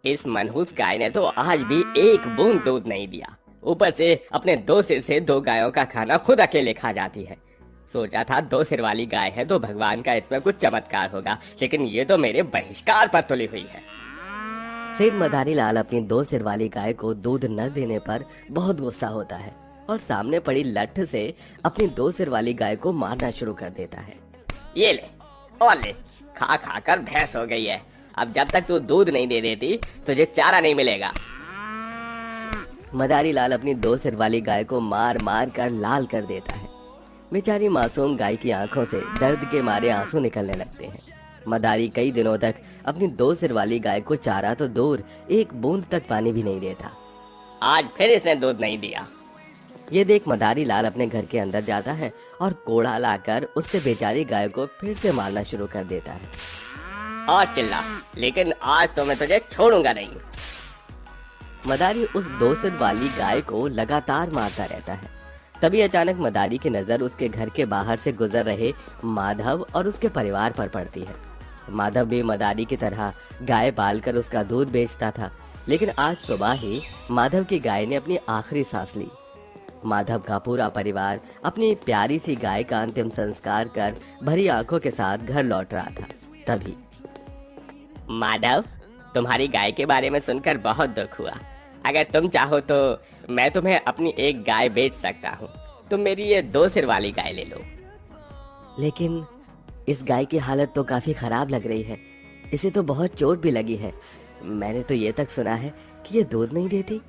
इस मनहूस गाय ने तो आज भी एक बूंद दूध नहीं दिया। ऊपर से अपने दो सिर से दो गायों का खाना खुद अकेले खा जाती है। सोचा था दो सिर वाली गाय है तो भगवान का इसमें कुछ चमत्कार होगा, लेकिन ये तो मेरे बहिष्कार पर तुली हुई है। सेठ मदारी लाल अपनी दो सिर वाली गाय को दूध न देने पर बहुत गुस्सा होता है और सामने पड़ी लठ से अपनी दो सिर वाली गाय को मारना शुरू कर देता है। ये ले और ले, खा खा कर भैंस हो गई है। अब जब तक तू दूध नहीं दे देती तुझे चारा नहीं मिलेगा। मदारी लाल अपनी दो सिर वाली गाय को मार मार कर लाल कर देता है। बेचारी मासूम गाय की आंखों से दर्द के मारे आंसू निकलने लगते हैं। मदारी कई दिनों तक अपनी दो सिर वाली गाय को चारा तो दूर एक बूंद तक पानी भी नहीं देता। आज फिर इसने दूध नहीं दिया। ये देख मदारी लाल अपने घर के अंदर जाता है और कोड़ा लाकर उससे बेचारी गाय को फिर से मारना शुरू कर देता है। और चिल्ला, लेकिन आज तो मैं तुझे छोड़ूंगा नहीं। मदारी उस दो सिर वाली गाय को लगातार मारता रहता है। तभी अचानक मदारी की नजर उसके घर के बाहर से गुजर रहे माधव और उसके परिवार पर पड़ती है। माधव भी मदारी की तरह गाय पालकर उसका दूध बेचता था, लेकिन आज सुबह ही माधव की गाय ने अपनी आखिरी सांस ली। माधव का पूरा परिवार अपनी प्यारी सी गाय का अंतिम संस्कार कर भरी आंखों के साथ घर लौट रहा था। तभी माधव, तुम्हारी गाय के बारे में सुनकर बहुत दुख हुआ। अगर तुम चाहो तो मैं तुम्हें अपनी एक गाय बेच सकता हूँ। तुम मेरी ये दो सिर वाली गाय ले लो। लेकिन इस गाय की हालत तो काफी खराब लग रही है। इसे तो बहुत चोट भी लगी है। मैंने तो ये तक सुना है कि ये दूध नहीं देती।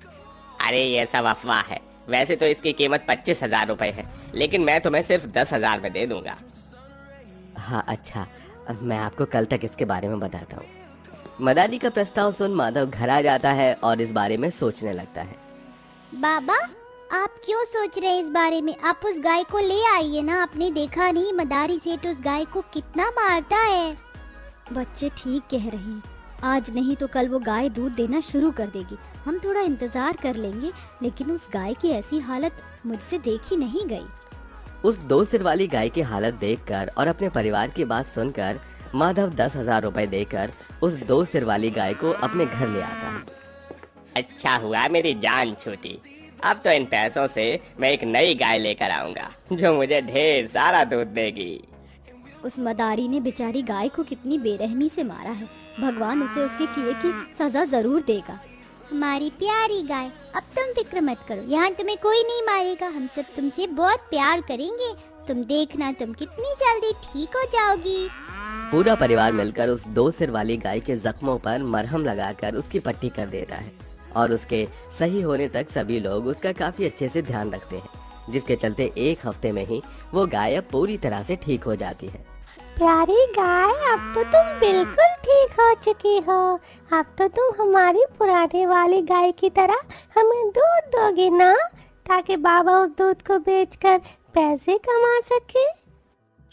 अरे ये सब अफवाह है। वैसे तो इसकी कीमत 25,000 रुपए है, लेकिन मैं तुम्हें सिर्फ 10,000 में दे दूंगा। हाँ अच्छा, अब मैं आपको कल तक इसके बारे में बताता हूँ। मदारी का प्रस्ताव सुन माधव घर आ जाता है और इस बारे में सोचने लगता है। बाबा, आप क्यों सोच रहे हैं इस बारे में? आप उस गाय को ले आइए ना। आपने देखा नहीं मदारी सेठ उस गाय को कितना मारता है। बच्चे ठीक कह रहे हैं। आज नहीं तो कल वो गाय दूध देना शुरू कर देगी। हम थोड़ा इंतजार कर लेंगे, लेकिन उस गाय की ऐसी हालत मुझसे देखी नहीं गई। उस दो सिर वाली गाय की हालत देखकर और अपने परिवार की बात सुनकर माधव 10,000 रुपए देकर उस दो सिर वाली गाय को अपने घर ले आता है। अच्छा हुआ मेरी जान छूटी। अब तो इन पैसों से मैं एक नई गाय लेकर आऊंगा जो मुझे ढेर सारा दूध देगी। उस मदारी ने बेचारी गाय को कितनी बेरहमी से मारा है। भगवान उसे उसके किए की सजा जरूर देगा। हमारी प्यारी गाय, अब तुम फिक्र मत करो। यहाँ तुम्हें कोई नहीं मारेगा। हम सब तुमसे बहुत प्यार करेंगे। तुम देखना, तुम कितनी जल्दी ठीक हो जाओगी। पूरा परिवार मिलकर उस दो सिर वाली गाय के जख्मों पर मरहम लगाकर उसकी पट्टी कर देता है और उसके सही होने तक सभी लोग उसका काफी अच्छे से ध्यान रखते हैं, जिसके चलते एक हफ्ते में ही वो गाय अब पूरी तरह से ठीक हो जाती है। प्यारी गाय, अब तो तुम बिल्कुल ठीक हो चुकी हो। अब तो तुम हमारी पुराने वाली गाय की तरह हमें दूध दोगी ना, ताकि बाबा उस दूध को बेचकर पैसे कमा सके।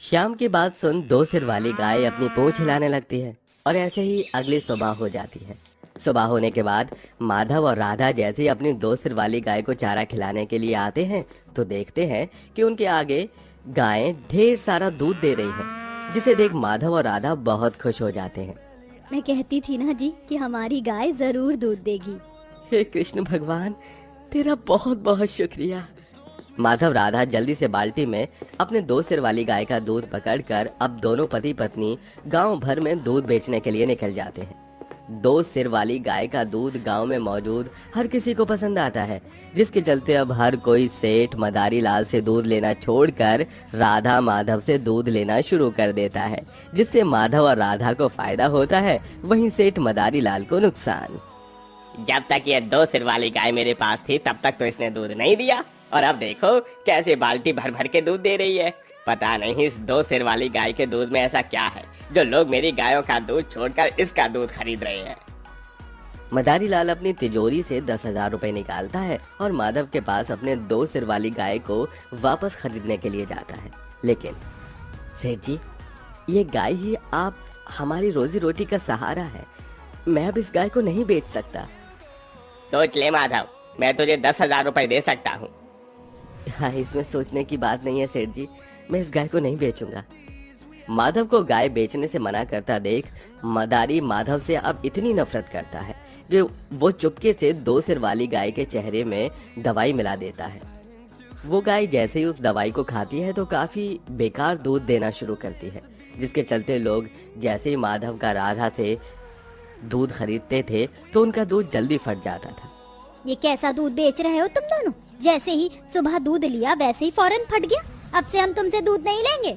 शाम की बात सुन दो सिर वाली गाय अपनी पूंछ हिलाने लगती है और ऐसे ही अगली सुबह हो जाती है। सुबह होने के बाद माधव और राधा जैसे ही अपनी दो सिर वाली गाय को चारा खिलाने के लिए आते हैं तो देखते हैं कि उनके आगे गायें ढेर सारा दूध दे रही हैं, जिसे देख माधव और राधा बहुत खुश हो जाते हैं। मैं कहती थी ना जी कि हमारी गाय जरूर दूध देगी। हे कृष्ण भगवान, तेरा बहुत बहुत शुक्रिया। माधव राधा जल्दी से बाल्टी में अपने दो सिर वाली गाय का दूध पकड़कर अब दोनों पति पत्नी गांव भर में दूध बेचने के लिए निकल जाते हैं। दो सिर वाली गाय का दूध गांव में मौजूद हर किसी को पसंद आता है, जिसके चलते अब हर कोई सेठ मदारी लाल से दूध लेना छोड़कर राधा माधव से दूध लेना शुरू कर देता है, जिससे माधव और राधा को फायदा होता है, वहीं सेठ मदारी लाल को नुकसान। जब तक ये दो सिर वाली गाय मेरे पास थी तब तक तो इसने दूध नहीं दिया, और अब देखो कैसे बाल्टी भर भर के दूध दे रही है। पता नहीं इस दो सिर वाली गाय के दूध में ऐसा क्या है जो लोग मेरी गायों का दूध छोड़कर इसका दूध खरीद रहे हैं। मदारी लाल अपनी तिजोरी से 10,000 रुपए निकालता है और माधव के पास अपने दो सिर वाली गाय को वापस खरीदने के लिए जाता है। लेकिन सेठ जी, ये गाय ही आप हमारी रोजी रोटी का सहारा है। मैं अब इस गाय को नहीं बेच सकता। सोच ले माधव, मैं तुझे 10,000 रुपए दे सकता हूँ। हाँ, इसमें सोचने की बात नहीं है सेठ जी, मैं इस गाय को नहीं बेचूंगा। माधव को गाय बेचने से मना करता देख मदारी माधव से अब इतनी नफरत करता है कि वो चुपके से 2 सिर वाली गाय के चेहरे में दवाई मिला देता है। वो गाय जैसे ही उस दवाई को खाती है तो काफी बेकार दूध देना शुरू करती है, जिसके चलते लोग जैसे ही माधव का राधा से दूध खरीदते थे तो उनका दूध जल्दी फट जाता था। ये कैसा दूध बेच रहे हो तुम दोनों? जैसे ही सुबह दूध लिया वैसे ही फौरन फट गया। अब से हम तुमसे दूध नहीं लेंगे,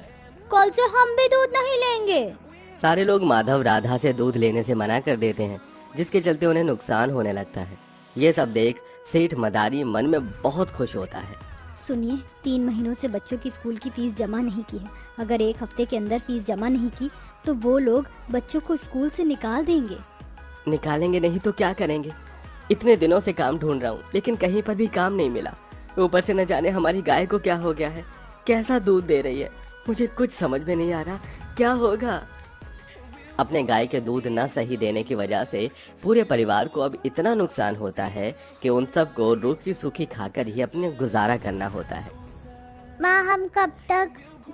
कल से हम भी दूध नहीं लेंगे। सारे लोग माधव राधा से दूध लेने से मना कर देते हैं, जिसके चलते उन्हें नुकसान होने लगता है। ये सब देख सेठ मदारी मन में बहुत खुश होता है। सुनिए, 3 महीनों से बच्चों की स्कूल की फीस जमा नहीं की है। अगर 1 हफ्ते के अंदर फीस जमा नहीं की तो वो लोग बच्चों को स्कूल से निकाल देंगे। निकालेंगे नहीं तो क्या करेंगे? इतने दिनों से काम ढूंढ रहा हूँ लेकिन कहीं पर भी काम नहीं मिला। ऊपर से न जाने हमारी गाय को क्या हो गया है, कैसा दूध दे रही है, मुझे कुछ समझ में नहीं आ रहा क्या होगा। अपने गाय के दूध न सही देने की वजह से पूरे परिवार को अब इतना नुकसान होता है कि उन सबको रूखी सूखी खाकर ही अपने गुजारा करना होता है। माँ, हम कब तक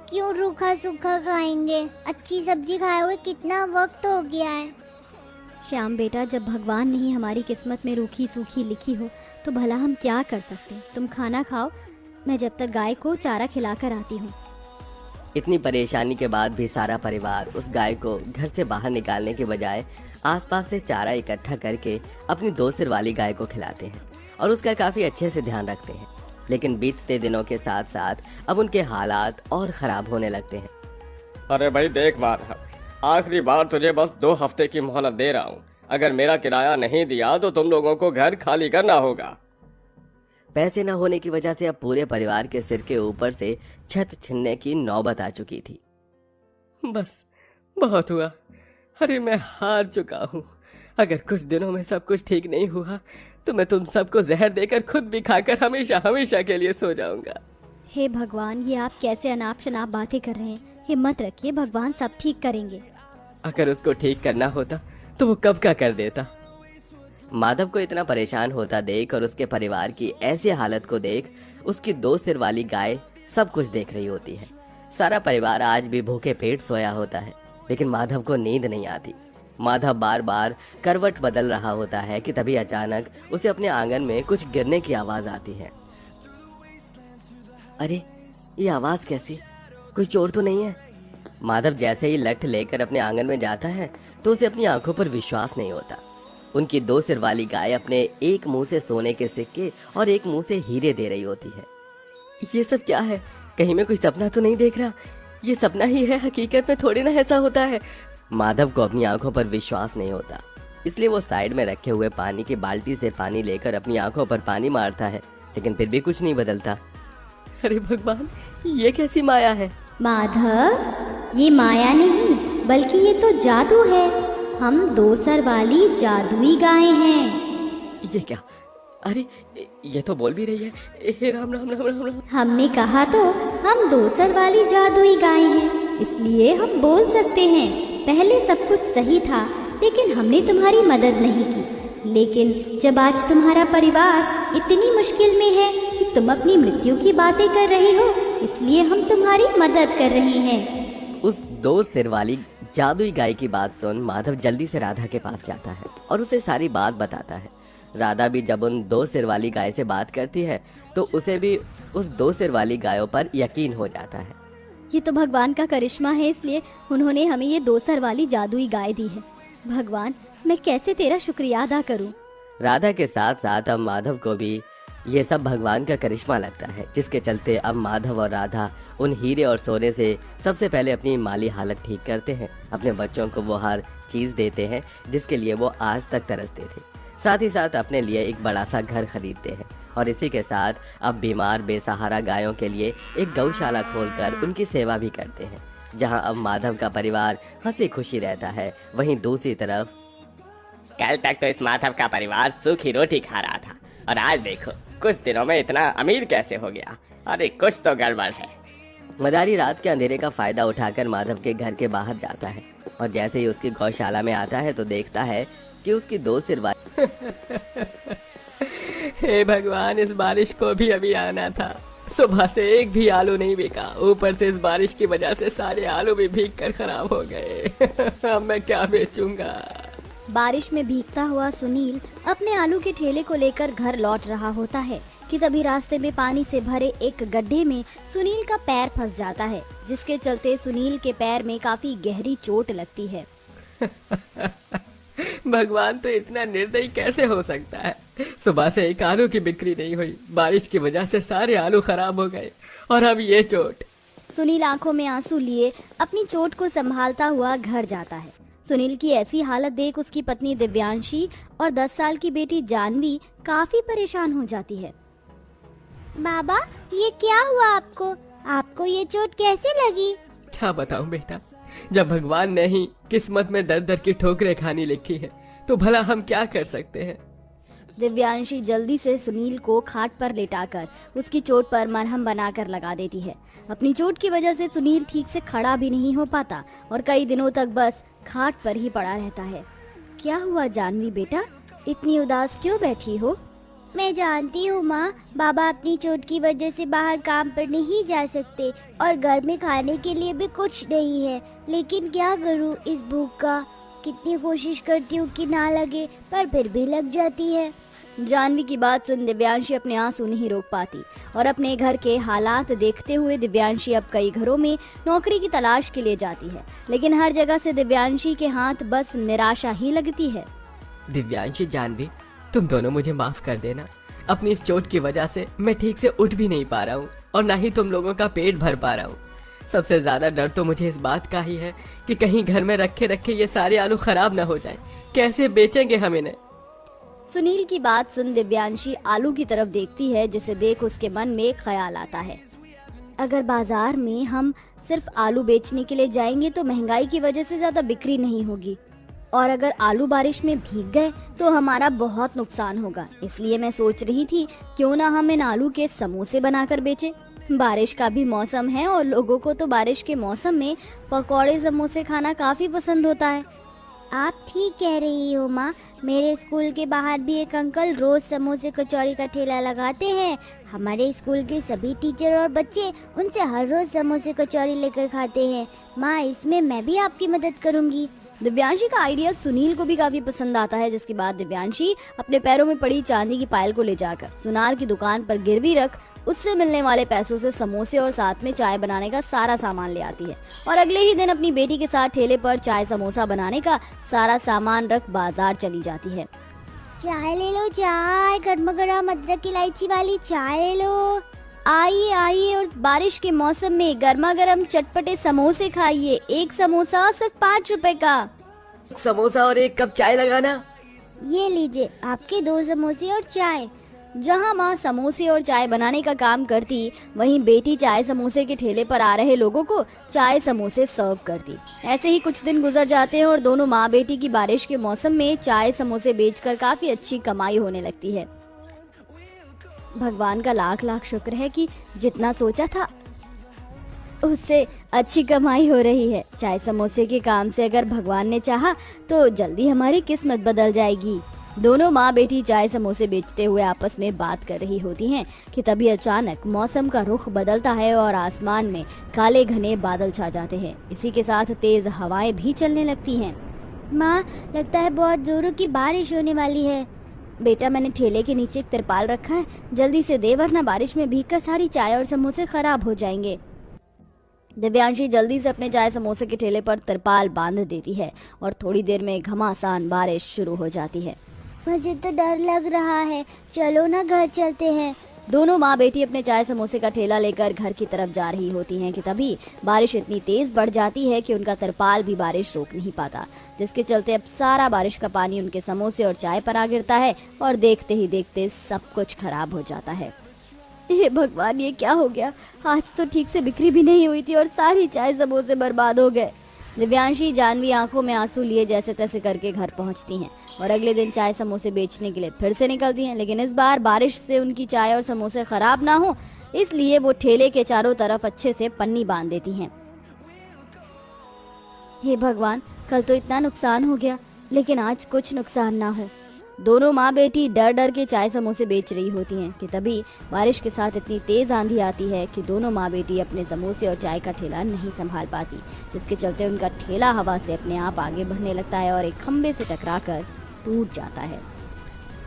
क्यों रूखा सूखा खाएंगे? अच्छी सब्जी खाए हुए कितना वक्त हो गया है। श्याम बेटा, जब भगवान ने ही हमारी किस्मत में रूखी सूखी लिखी हो तो भला हम क्या कर सकते हैं। तुम खाना खाओ, मैं जब तक गाय को चारा खिलाकर आती हूँ। इतनी परेशानी के बाद भी सारा परिवार उस गाय को घर से बाहर निकालने के बजाय आसपास से चारा इकट्ठा करके अपनी 2 सिर वाली गाय को खिलाते हैं और उसका काफी अच्छे से ध्यान रखते हैं। लेकिन बीतते दिनों के साथ साथ अब उनके हालात और खराब होने लगते हैं। अरे भाई देख माधव, आखिरी बार तुझे बस 2 हफ्ते की मोहलत दे रहा हूँ। अगर मेरा किराया नहीं दिया तो तुम लोगों को घर खाली करना होगा। पैसे न होने की वजह से अब पूरे परिवार के सिर के ऊपर से छत छीनने की नौबत आ चुकी थी। बस बहुत हुआ। अरे मैं हार चुका हूँ। अगर कुछ दिनों में सब कुछ ठीक नहीं हुआ तो मैं तुम सबको जहर देकर खुद भी खाकर हमेशा हमेशा के लिए सो जाऊंगा। हे भगवान, ये आप कैसे अनाप शनाप बातें कर रहे हैं? हिम्मत रखिए, भगवान सब ठीक करेंगे। अगर उसको ठीक करना होता तो वो कब का कर देता। माधव को इतना परेशान होता देख और उसके परिवार की ऐसी हालत को देख उसकी 2 सिर वाली गाय सब कुछ देख रही होती है। सारा परिवार आज भी भूखे पेट सोया होता है, लेकिन माधव को नींद नहीं आती। माधव बार बार करवट बदल रहा होता है कि तभी अचानक उसे अपने आंगन में कुछ गिरने की आवाज आती है। अरे ये आवाज कैसी? कोई चोर तो नहीं है? माधव जैसे ही लठ लेकर अपने आंगन में जाता है तो उसे अपनी आंखों पर विश्वास नहीं होता। उनकी 2 सिर वाली गाय अपने एक मुंह से सोने के सिक्के और एक मुंह से हीरे दे रही होती है। ये सब क्या है? कहीं मैं कोई सपना तो नहीं देख रहा? ये सपना ही है, हकीकत में थोड़ी ना ऐसा होता है। माधव को अपनी आंखों पर विश्वास नहीं होता, इसलिए वो साइड में रखे हुए पानी की बाल्टी से पानी लेकर अपनी आंखों पर पानी मारता है, लेकिन फिर भी कुछ नहीं बदलता। अरे भगवान, ये कैसी माया है? माधव, ये माया नहीं बल्कि ये तो जादू है। हम 2 सर वाली जादुई गाय हैं। ये क्या? अरे ये तो बोल भी रही है। हे राम राम राम राम राम। हमने कहा तो हम 2 सर वाली जादुई गाय हैं, इसलिए हम बोल सकते हैं। पहले सब कुछ सही था लेकिन हमने तुम्हारी मदद नहीं की। लेकिन जब आज तुम्हारा परिवार इतनी मुश्किल में है कि तुम अपनी मृत्यु की बातें कर रहे हो, इसलिए हम तुम्हारी मदद कर रहे हैं। उस 2 सिर वाली जादुई गाय की बात सुन माधव जल्दी से राधा के पास जाता है और उसे सारी बात बताता है। राधा भी जब उन 2 सिर वाली गाय से बात करती है तो उसे भी उस 2 सिर वाली गायों पर यकीन हो जाता है। ये तो भगवान का करिश्मा है, इसलिए उन्होंने हमें ये 2 सर वाली जादुई गाय दी है। भगवान, मैं कैसे तेरा शुक्रिया अदा करूं? राधा के साथ साथ अब माधव को भी ये सब भगवान का करिश्मा लगता है, जिसके चलते अब माधव और राधा उन हीरे और सोने से सबसे पहले अपनी माली हालत ठीक करते हैं। अपने बच्चों को वो हर चीज देते हैं जिसके लिए वो आज तक तरसते थे। साथ ही साथ अपने लिए एक बड़ा सा घर खरीदते हैं और इसी के साथ अब बीमार बेसहारा गायों के लिए एक गौशाला खोलकर उनकी सेवा भी करते हैं, जहां अब माधव का परिवार हंसी खुशी रहता है। वहीं दूसरी तरफ कल तक तो इस माधव का परिवार सूखी रोटी खा रहा था और आज देखो कुछ दिनों में इतना अमीर कैसे हो गया। अरे कुछ तो गड़बड़ है। मदारी रात के अंधेरे का फायदा उठाकर माधव के घर के बाहर जाता है और जैसे ही उसकी गौशाला में आता है तो देखता है कि उसकी 2 सिर वाली हे भगवान, इस बारिश को भी अभी आना था। सुबह से एक भी आलू नहीं बिका, ऊपर से इस बारिश की वजह से सारे आलू भी भीग कर खराब हो गए। अब मैं क्या बेचूंगा। बारिश में भीगता हुआ सुनील अपने आलू के ठेले को लेकर घर लौट रहा होता है कि तभी रास्ते में पानी से भरे एक गड्ढे में सुनील का पैर फंस जाता है, जिसके चलते सुनील के पैर में काफी गहरी चोट लगती है। भगवान तो इतना निर्दयी कैसे हो सकता है। सुबह से एक आलू की बिक्री नहीं हुई, बारिश की वजह से सारे आलू खराब हो गए और अब ये चोट। सुनील आंखों में आंसू लिए अपनी चोट को संभालता हुआ घर जाता है। सुनील की ऐसी हालत देख उसकी पत्नी दिव्यांशी और 10 साल की बेटी जानवी काफी परेशान हो जाती है। बाबा, ये क्या हुआ आपको? आपको ये चोट कैसे लगी? क्या बताऊं बेटा, जब भगवान ने ही किस्मत में दर दर की ठोकरें खानी लिखी है तो भला हम क्या कर सकते हैं। दिव्यांशी जल्दी से सुनील को खाट पर लेटाकर उसकी चोट पर मरहम बनाकर लगा देती है। अपनी चोट की वजह से सुनील ठीक से खड़ा भी नहीं हो पाता और कई दिनों तक बस खाट पर ही पड़ा रहता है। क्या हुआ जानवी बेटा, इतनी उदास क्यों बैठी हो? मैं जानती हूँ माँ, बाबा अपनी चोट की वजह से बाहर काम पर नहीं जा सकते और घर में खाने के लिए भी कुछ नहीं है, लेकिन क्या करूँ इस भूख का। कितनी कोशिश करती हूँ कि ना लगे, पर फिर भी लग जाती है। जानवी की बात सुन दिव्यांशी अपने आंसू नहीं रोक पाती और अपने घर के हालात देखते हुए दिव्यांशी अब कई घरों में नौकरी की तलाश के लिए जाती है, लेकिन हर जगह से दिव्यांशी के हाथ बस निराशा ही लगती है। दिव्यांशी, जानवी, तुम दोनों मुझे माफ कर देना। अपनी इस चोट की वजह से मैं ठीक से उठ भी नहीं पा रहा हूँ और ना ही तुम लोगों का पेट भर पा रहा हूँ। सबसे ज्यादा डर तो मुझे इस बात का ही है कि कहीं घर में रखे रखे ये सारे आलू खराब ना हो जाएं। कैसे बेचेंगे हम इन्हें। सुनील की बात सुन दिव्यांशी आलू की तरफ देखती है, जिसे देख उसके मन में एक ख्याल आता है। अगर बाजार में हम सिर्फ आलू बेचने के लिए जाएंगे तो महंगाई की वजह से ज्यादा बिक्री नहीं होगी, और अगर आलू बारिश में भीग गए तो हमारा बहुत नुकसान होगा। इसलिए मैं सोच रही थी क्यों ना हम इन आलू के समोसे बनाकर बेचें। बारिश का भी मौसम है और लोगों को तो बारिश के मौसम में पकौड़े समोसे खाना काफी पसंद होता है। आप ठीक कह रही हो माँ, मेरे स्कूल के बाहर भी एक अंकल रोज समोसे कचौड़ी का ठेला लगाते हैं। हमारे स्कूल के सभी टीचर और बच्चे उनसे हर रोज समोसे कचौड़ी लेकर खाते हैं। माँ, इसमें मैं भी आपकी मदद करूँगी। दिव्यांशी का आइडिया सुनील को भी काफी पसंद आता है, जिसके बाद दिव्यांशी अपने पैरों में पड़ी चांदी की पायल को ले जाकर सुनार की दुकान पर गिरवी रख उससे मिलने वाले पैसों से समोसे और साथ में चाय बनाने का सारा सामान ले आती है और अगले ही दिन अपनी बेटी के साथ ठेले पर चाय समोसा बनाने का सारा सामान रख बाजार चली जाती है। चाय ले लो, चाय गर्मा गर्म अदरक इलायची वाली चाय ले लो। आइए आइए और बारिश के मौसम में गर्मा गर्म चटपटे समोसे खाइए। एक समोसा सिर्फ 5 रुपए का। समोसा और एक कप चाय लगाना। ये लीजिए आपके 2 समोसे और चाय। जहां माँ समोसे और चाय बनाने का काम करती, वहीं बेटी चाय समोसे के ठेले पर आ रहे लोगों को चाय समोसे सर्व करती। ऐसे ही कुछ दिन गुजर जाते हैं और दोनों माँ बेटी की बारिश के मौसम में चाय समोसे बेचकर काफी अच्छी कमाई होने लगती है। भगवान का लाख लाख शुक्र है कि जितना सोचा था उससे अच्छी कमाई हो रही है। चाय समोसे के काम से अगर भगवान ने चाहा तो जल्दी हमारी किस्मत बदल जाएगी। दोनों माँ बेटी चाय समोसे बेचते हुए आपस में बात कर रही होती हैं कि तभी अचानक मौसम का रुख बदलता है और आसमान में काले घने बादल छा जाते हैं। इसी के साथ तेज हवाएं भी चलने लगती हैं। माँ, लगता है बहुत जोरों की बारिश होने वाली है। बेटा, मैंने ठेले के नीचे एक तिरपाल रखा है, जल्दी से दे वरना बारिश में भीगकर सारी चाय और समोसे खराब हो जाएंगे। दिव्यांशी जल्दी से अपने चाय समोसे के ठेले पर तिरपाल बांध देती है और थोड़ी देर में घमासान बारिश शुरू हो जाती है। मुझे तो डर लग रहा है, चलो ना घर चलते हैं। दोनों माँ बेटी अपने चाय समोसे का ठेला लेकर घर की तरफ जा रही होती हैं कि तभी बारिश इतनी तेज बढ़ जाती है कि उनका तिरपाल भी बारिश रोक नहीं पाता, जिसके चलते अब सारा बारिश का पानी उनके समोसे और चाय पर आ गिरता है और देखते ही देखते सब कुछ खराब हो जाता है। हे भगवान, ये क्या हो गया? आज तो ठीक से बिक्री भी नहीं हुई थी और सारी चाय समोसे बर्बाद हो गए। दिव्यांशी जानवी आंखों में आंसू लिए जैसे तैसे करके घर पहुंचती हैं और अगले दिन चाय समोसे बेचने के लिए फिर से निकलती हैं, लेकिन इस बार बारिश से उनकी चाय और समोसे खराब ना हो इसलिए वो ठेले के चारों तरफ अच्छे से पन्नी बांध देती हैं। हे भगवान, कल तो इतना नुकसान हो गया, लेकिन आज कुछ नुकसान ना हो। दोनों माँ बेटी डर डर के चाय समोसे बेच रही होती हैं कि तभी बारिश के साथ इतनी तेज आंधी आती है कि दोनों माँ बेटी अपने समोसे और चाय का ठेला नहीं संभाल पाती, जिसके चलते उनका ठेला हवा से अपने आप आगे बढ़ने लगता है और एक खंबे से टकराकर टूट जाता है।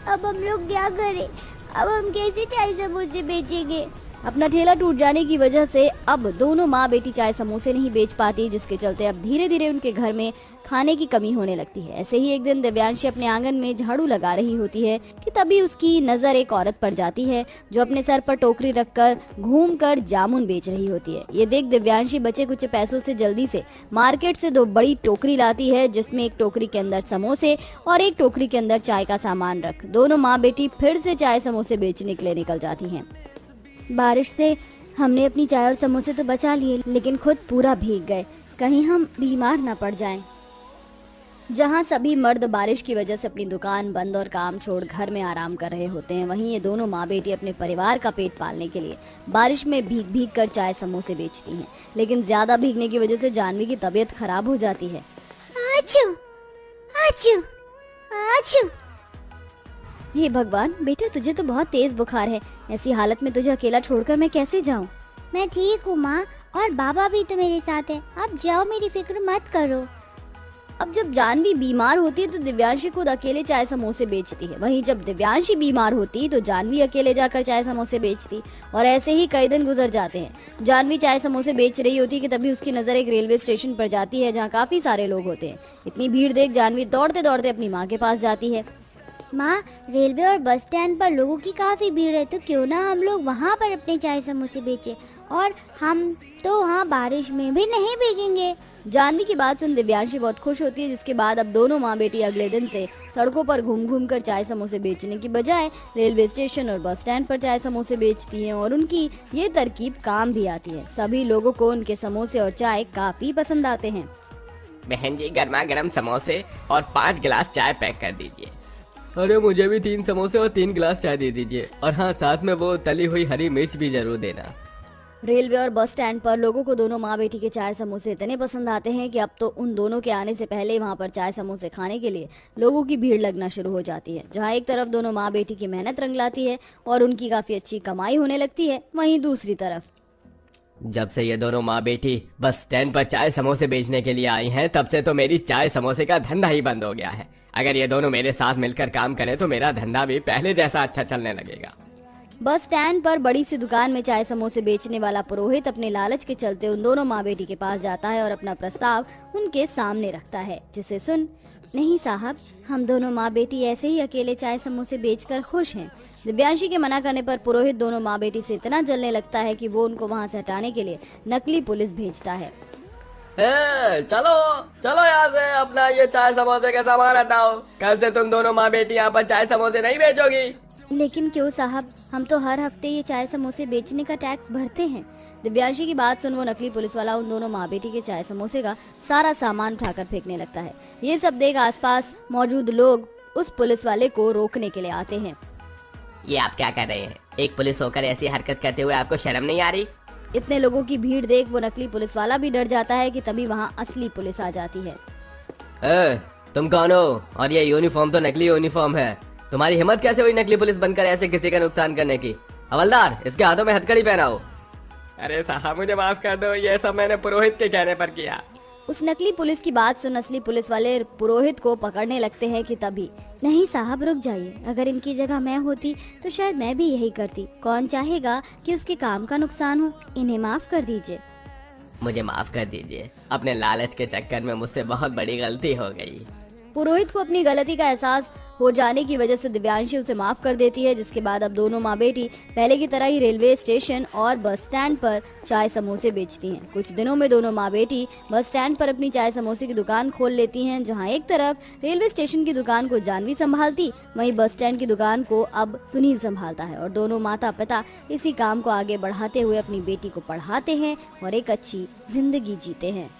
अब हम लोग क्या करें? अब हम कैसे चाय समोसे बेचेंगे? अपना ठेला टूट जाने की वजह से अब दोनों माँ बेटी चाय समोसे नहीं बेच पाती, जिसके चलते अब धीरे धीरे उनके घर में खाने की कमी होने लगती है। ऐसे ही एक दिन दिव्यांशी अपने आंगन में झाड़ू लगा रही होती है कि तभी उसकी नजर एक औरत पड़ जाती है जो अपने सर पर टोकरी रखकर घूमकर जामुन बेच रही होती है। ये देख दिव्यांशी बचे कुछ पैसों से जल्दी से मार्केट से 2 बड़ी टोकरी लाती है, जिसमें एक टोकरी के अंदर समोसे और एक टोकरी के अंदर चाय का सामान रख दोनों माँ बेटी फिर से चाय समोसे बेचने के लिए निकल जाती हैं। बारिश से हमने अपनी चाय और समोसे तो बचा लिए, लेकिन खुद पूरा भीग गए। कहीं हम बीमार न पड़ जाएं। जहां सभी मर्द बारिश की वजह से अपनी दुकान बंद और काम छोड़ घर में आराम कर रहे होते हैं, वहीं ये दोनों माँ बेटी अपने परिवार का पेट पालने के लिए बारिश में भीग भीग कर चाय समोसे बेचती हैं। लेकिन ज्यादा भीगने की वजह से जानवी की तबीयत खराब हो जाती है। आचू, आचू, आचू। हे भगवान, बेटा तुझे तो बहुत तेज बुखार है। ऐसी हालत में तुझे अकेला छोड़कर मैं कैसे जाऊं? मैं ठीक हूँ माँ, और बाबा भी तो मेरे साथ है। आप जाओ, मेरी फिक्र मत करो। अब जब जानवी बीमार होती है तो दिव्यांशी खुद अकेले चाय समोसे बेचती है, वहीं जब दिव्यांशी बीमार होती तो जानवी अकेले जाकर चाय समोसे बेचती। और ऐसे ही कई दिन गुजर जाते हैं। जानवी चाय समोसे बेच रही होती कि तभी उसकी नजर एक रेलवे स्टेशन पर जाती है, जहाँ काफी सारे लोग होते हैं। इतनी भीड़ देख जानवी दौड़ते दौड़ते अपनी माँ के पास जाती है। माँ, रेलवे और बस स्टैंड पर लोगों की काफी भीड़ है, तो क्यों ना हम लोग वहाँ पर अपने चाय समोसे बेचे, और हम तो वहाँ बारिश में भी नहीं भीगेंगे। जानवी की बात सुन दिव्यांशी बहुत खुश होती है, जिसके बाद अब दोनों माँ बेटी अगले दिन से सड़कों पर घूम घूम कर चाय समोसे बेचने की बजाय रेलवे स्टेशन और बस स्टैंड पर चाय समोसे बेचती हैं, और उनकी ये तरकीब काम भी आती है। सभी लोगों को उनके समोसे और चाय काफी पसंद आते हैं। बहन जी, गर्मा गर्म समोसे और 5 गिलास चाय पैक कर दीजिए। अरे मुझे भी 3 समोसे और 3 गिलास चाय दे दीजिए, और हाँ, साथ में वो तली हुई हरी मिर्च भी जरूर देना। रेलवे और बस स्टैंड पर लोगों को दोनों माँ बेटी के चाय समोसे इतने पसंद आते हैं कि अब तो उन दोनों के आने से पहले वहाँ पर चाय समोसे खाने के लिए लोगों की भीड़ लगना शुरू हो जाती है। जहाँ एक तरफ दोनों माँ बेटी की मेहनत रंग लाती है और उनकी काफी अच्छी कमाई होने लगती है, वहीं दूसरी तरफ जब से ये दोनों माँ बेटी बस स्टैंड पर चाय समोसे बेचने के लिए आई हैं, तब से तो मेरी चाय समोसे का धंधा ही बंद हो गया है। अगर ये दोनों मेरे साथ मिलकर काम करें तो मेरा धंधा भी पहले जैसा अच्छा चलने लगेगा। बस स्टैंड पर बड़ी सी दुकान में चाय समोसे बेचने वाला पुरोहित अपने लालच के चलते उन दोनों माँ बेटी के पास जाता है और अपना प्रस्ताव उनके सामने रखता है, जिसे सुन नहीं साहब, हम दोनों माँ बेटी ऐसे ही अकेले चाय समोसे बेचकर खुश हैं। दिव्यांशी के मना करने पर पुरोहित दोनों माँ बेटी से इतना जलने लगता है कि वो उनको वहाँ से हटाने के लिए नकली पुलिस भेजता है। चलो चलो यहाँ से अपना ये चाय समोसे का सामान हटाओ। कल से तुम दोनों माँ बेटी यहाँ पर चाय समोसे नहीं बेचोगी। लेकिन क्यों साहब, हम तो हर हफ्ते ये चाय समोसे बेचने का टैक्स भरते हैं। दिव्यांशी की बात सुन वो नकली पुलिस वाला उन दोनों माँ बेटी के चाय समोसे का सारा सामान उठाकर फेंकने लगता है। ये सब देख आसपास मौजूद लोग उस पुलिस वाले को रोकने के लिए आते हैं। ये आप क्या कर रहे हैं? एक पुलिस होकर ऐसी हरकत करते हुए आपको शर्म नहीं आ रही? इतने लोगों की भीड़ देख वो नकली पुलिस वाला भी डर जाता है कि तभी वहाँ असली पुलिस आ जाती है। तुम कौन हो? और ये यूनिफॉर्म तो नकली यूनिफॉर्म है। तुम्हारी हिम्मत कैसे हुई नकली पुलिस बनकर ऐसे किसी का नुकसान करने की? हवलदार, इसके हाथों में हथकड़ी पहनाओ। अरे साहब, मुझे माफ कर दो, ये सब मैंने पुरोहित के कहने पर किया। उस नकली पुलिस की बात सुन असली पुलिस वाले पुरोहित को पकड़ने लगते हैं कि तभी नहीं साहब, रुक जाइए। अगर इनकी जगह मैं होती तो शायद मैं भी यही करती। कौन चाहेगा कि उसके काम का नुकसान हो? इन्हें माफ कर दीजिए। मुझे माफ कर दीजिए, अपने लालच के चक्कर में मुझसे बहुत बड़ी गलती हो गई। पुरोहित को अपनी गलती का एहसास हो जाने की वजह से दिव्यांशी उसे माफ कर देती है, जिसके बाद अब दोनों माँ बेटी पहले की तरह ही रेलवे स्टेशन और बस स्टैंड पर चाय समोसे बेचती हैं। कुछ दिनों में दोनों माँ बेटी बस स्टैंड पर अपनी चाय समोसे की दुकान खोल लेती हैं, जहां एक तरफ रेलवे स्टेशन की दुकान को जानवी संभालती, वहीं बस स्टैंड की दुकान को अब सुनील संभालता है। और दोनों माता पिता इसी काम को आगे बढ़ाते हुए अपनी बेटी को पढ़ाते हैं और एक अच्छी जिंदगी जीते हैं।